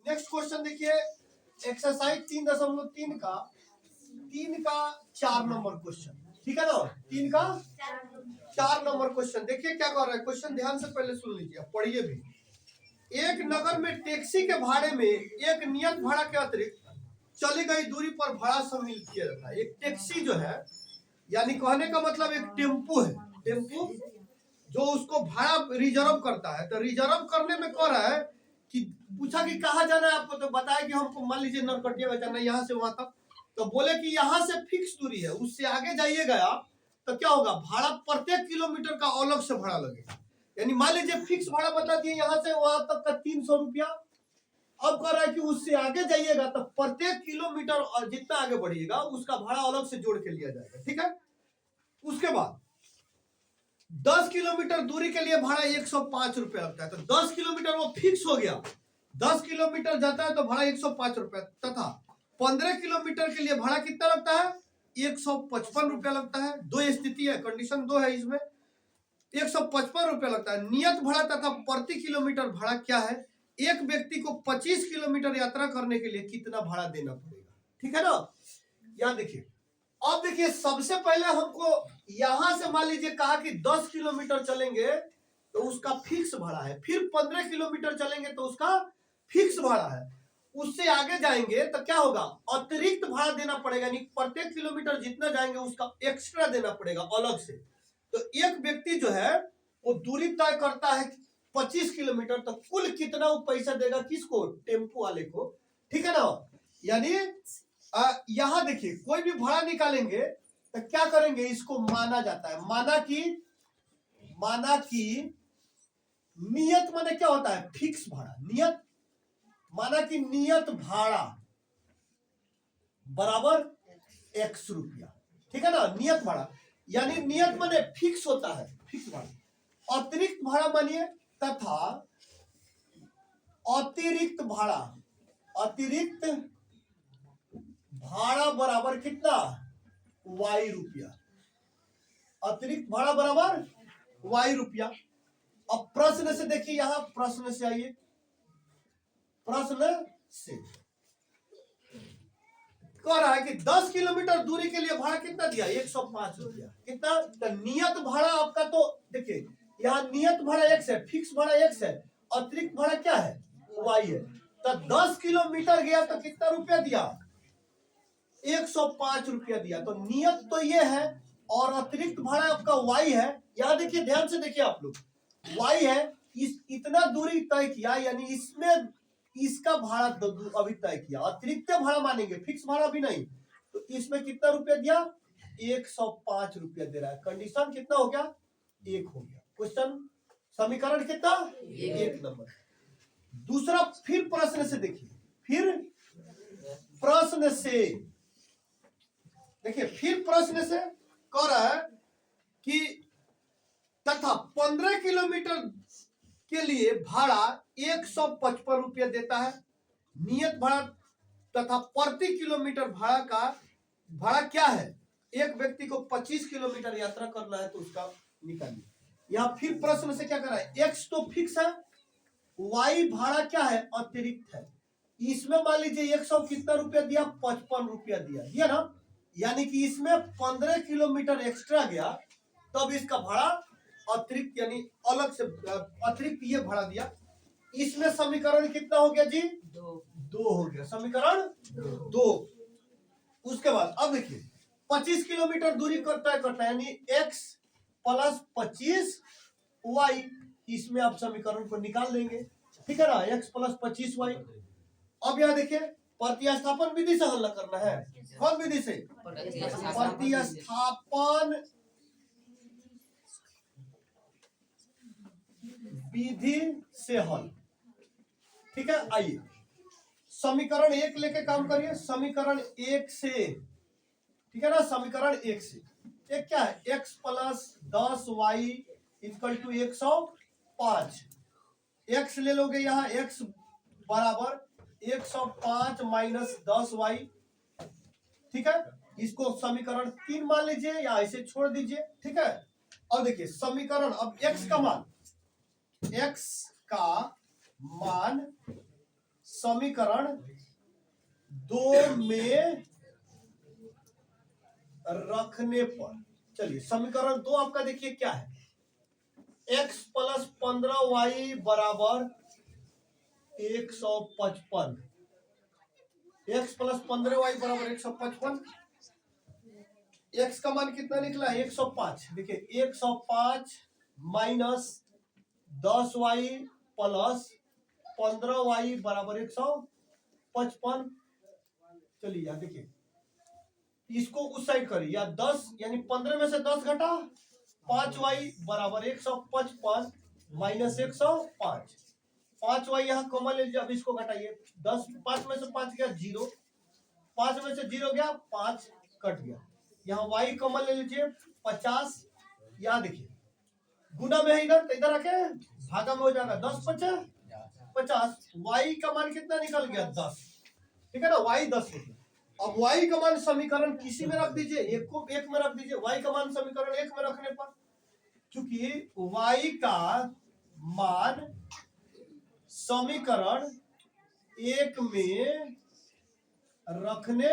Next question देखिए, exercise 3.3 का 4 number question, ठीक है ना। 3 का 4 नंबर क्वेश्चन देखिए क्या कर रहा है क्वेश्चन, ध्यान से पहले सुन लीजिए, पढ़िए भी। एक नगर में टैक्सी के भाड़े में एक नियत भाड़ा के अतिरिक्त चली गई दूरी पर भाड़ा सम्मिलित किया जाता है। एक टैक्सी जो है, यानी कहने का मतलब एक टेम्पू है, टेम्पू जो उसको भाड़ा रिजर्व करता है। तो रिजर्व करने में कह रहा है कि पूछा कि कहाँ जाना है आपको, तो बताया कि हमको मान लीजिए नरकटिया जाना है, यहाँ से वहां तक। तो बोले कि यहाँ से फिक्स दूरी है, उससे आगे जाइएगा आप तो क्या होगा, भाड़ा प्रत्येक किलोमीटर का अलग से भाड़ा लगेगा। यानी मान लीजिए फिक्स भाड़ा बता दिए यहाँ से वहां तक का 300 रुपया। अब कह रहा है कि उससे आगे जाइएगा तो प्रत्येक किलोमीटर और जितना आगे बढ़िएगा उसका भाड़ा अलग से जोड़ के लिया जाएगा, ठीक है। उसके बाद 10 किलोमीटर दूरी के लिए भाड़ा 105 रुपया लगता है। तो 10 किलोमीटर वो फिक्स हो गया, 10 किलोमीटर जाता है तो भाड़ा 105 रुपया, तथा 15 किलोमीटर के लिए भाड़ा कितना लगता है, 155 रुपया लगता है। दो स्थिति है, कंडीशन दो है इसमें, 155 रुपया लगता है। नियत भाड़ा तथा प्रति किलोमीटर भाड़ा क्या है, एक व्यक्ति को 25 किलोमीटर यात्रा करने के लिए कितना भाड़ा देना पड़ेगा, ठीक है ना। यहाँ देखिए, अब देखिए सबसे पहले हमको यहां से मान लीजिए कहा कि 10 किलोमीटर चलेंगे तो उसका फिक्स भाड़ा है, फिर 15 किलोमीटर चलेंगे तो उसका फिक्स भाड़ा है, उससे आगे जाएंगे तो क्या होगा, अतिरिक्त भाड़ा देना पड़ेगा, यानी प्रत्येक किलोमीटर जितना जाएंगे उसका एक्स्ट्रा देना पड़ेगा अलग से। तो एक व्यक्ति जो है वो दूरी तय करता है 25 किलोमीटर, तो कुल कितना वो पैसा देगा, किसको, टेम्पो वाले को, ठीक है ना। यानी यहां देखिए कोई भी भाड़ा निकालेंगे तो क्या करेंगे, इसको माना जाता है, माना कि नियत माने क्या होता है, फिक्स भाड़ा। नियत माना कि नियत भाड़ा बराबर x रुपया, ठीक है ना। नियत भाड़ा यानी नियत माने फिक्स होता है, फिक्स भाड़ा। अतिरिक्त भाड़ा मानिए, तथा अतिरिक्त भाड़ा बराबर कितना, y रुपया। अतिरिक्त भाड़ा बराबर y रुपया। अब प्रश्न से देखिए, यहां प्रश्न से आइए, प्रश्न से कह रहा है कि 10 किलोमीटर दूरी के लिए भाड़ा कितना दिया, 105 रुपया। कितना, तो नियत भाड़ा आपका, तो देखिए यहाँ नियत भाड़ा x है, फिक्स भाड़ा x है, अतिरिक्त भाड़ा क्या है, y है। तो 10 किलोमीटर गया तो कितना रुपया दिया, 105 रुपया दिया। तो नियत तो ये है और अतिरिक्त भाड़ा आपका y है। यहाँ देखिए, ध्यान से देखिए आप लोग, y है, इतना दूरी तय किया, यानी इसमें इसका भाड़ा अभी तय किया, अतिरिक्त भाड़ा मानेंगे, फिक्स भाड़ा भी नहीं। तो इसमें कितना रुपया दिया, 105 रुपया दे रहा है। कंडीशन कितना हो गया, 1 हो गया। क्वेश्चन समीकरण कितना, 1 नंबर। दूसरा फिर प्रश्न से देखिए, फिर प्रश्न से देखिए, फिर प्रश्न से कह रहा है कि तथा 15 किलोमीटर के लिए भाड़ा 155 रुपया देता है। नियत भाड़ा तथा प्रति किलोमीटर भाड़ा का भाड़ा क्या है, एक व्यक्ति को 25 किलोमीटर यात्रा करना है तो उसका निकालिए। यहाँ फिर प्रश्न से क्या कर रहा है, x तो फिक्स है, y भाड़ा क्या है, अतिरिक्त है। इसमें मान लीजिए 100 कितना रुपया दिया, 55 रुपया दिया ना, यानी कि इसमें 15 किलोमीटर एक्स्ट्रा गया तब इसका भाड़ा अतिरिक्त, यानी अलग से अतिरिक्त ये भाड़ा दिया। इसमें समीकरण कितना हो गया जी, 2 हो गया, समीकरण 2। उसके बाद अब देखिए 25 किलोमीटर दूरी करता है यानी x प्लस 25y, इसमें आप समीकरण को निकाल लेंगे, ठीक है ना, x प्लस 25y। अब यहाँ देखिए प्रतिस्थापन विधि से हल करना है, कौन विधि से, प्रतिस्थापन विधि से हल, ठीक है। आइए समीकरण 1 लेके काम करिए, समीकरण 1 से, ठीक है ना, समीकरण 1 से एक क्या है, x plus 10y equal to 105। x ले लोगे यहाँ, x बराबर 105 माइनस 10y, ठीक है। इसको समीकरण 3 मान लीजिए या ऐसे छोड़ दीजिए, ठीक है। अब देखिए समीकरण, अब x का मान समीकरण 2 में रखने पर, चलिए समीकरण 2 आपका देखिए क्या है, x प्लस 15y बराबर 155, x प्लस 15y बराबर 155, x का मान कितना निकला है 105। देखिए 105 माइनस 10y प्लस 15y बराबर 155। चलिए यहाँ देखिए, इसको उस साइड करिए, या 10 यानी 15 में से 10 घटा 5y बराबर 155 माइनस 105। 5y यहाँ कॉमन ले लीजिए, अब इसको घटाइए, 10 5 में से 5 गया 0, 5 में से 0 गया 5 कट गया, यहाँ y कॉमन ले लीजिए 50। यहाँ देखिए गुना में है इधर, तो इधर आके भागा में हो जाएगा, 10 50 50, y का मान कितना निकल गया 10, ठीक है ना, y 10 निकला। अब y का मान समीकरण किसी में रख दीजिए, एक को एक में रख दीजिए, y का मान समीकरण 1 में रखने पर, क्योंकि y का मान समीकरण 1 में रखने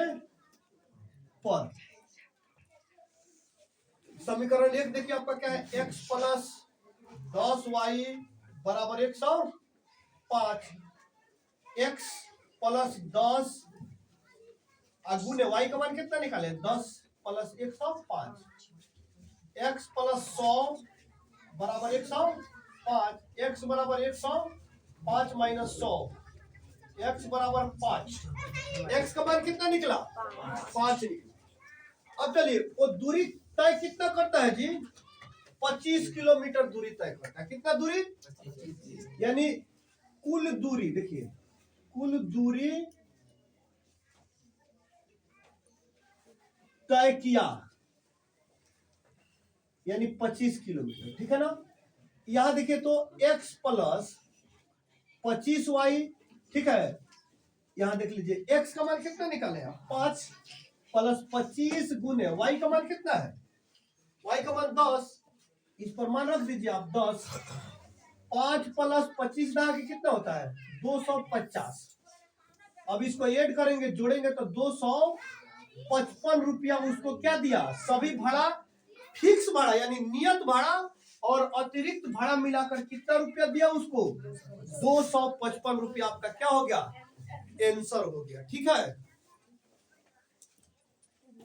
पर, समीकरण 1 देखिए आपका क्या है, x प्लस 10y बराबर 105, x प्लस 10 गुने y का मान कितना निकाले 10 प्लस 105, x प्लस 100 बराबर 105, x बराबर 105 माइनस 100, x बराबर 5, x का मान कितना निकला 5 निकला। अब चलिए वो दूरी तय कितना करता है जी, 25 किलोमीटर दूरी तय करता है। कितना दूरी, यानी कुल दूरी, देखिए कुल दूरी तय किया यानी 25 किलोमीटर, ठीक है ना। यहां देखिए तो x प्लस 25y, ठीक है, यहां देख लीजिए x का मान कितना निकाले हैं 5 प्लस 25 गुने y का मान कितना है, y का मान 10, इस पर मान रख दीजिए आप 10, 5 प्लस 25 ना आगे कितना होता है 250। अब इसको ऐड करेंगे जोड़ेंगे तो 255 रुपया उसको क्या दिया, सभी भाड़ा फिक्स भाड़ा यानी नियत भाड़ा और अतिरिक्त भाड़ा मिलाकर कितना रुपया दिया उसको 255 रुपया, आपका क्या हो गया आंसर हो गया, ठीक है।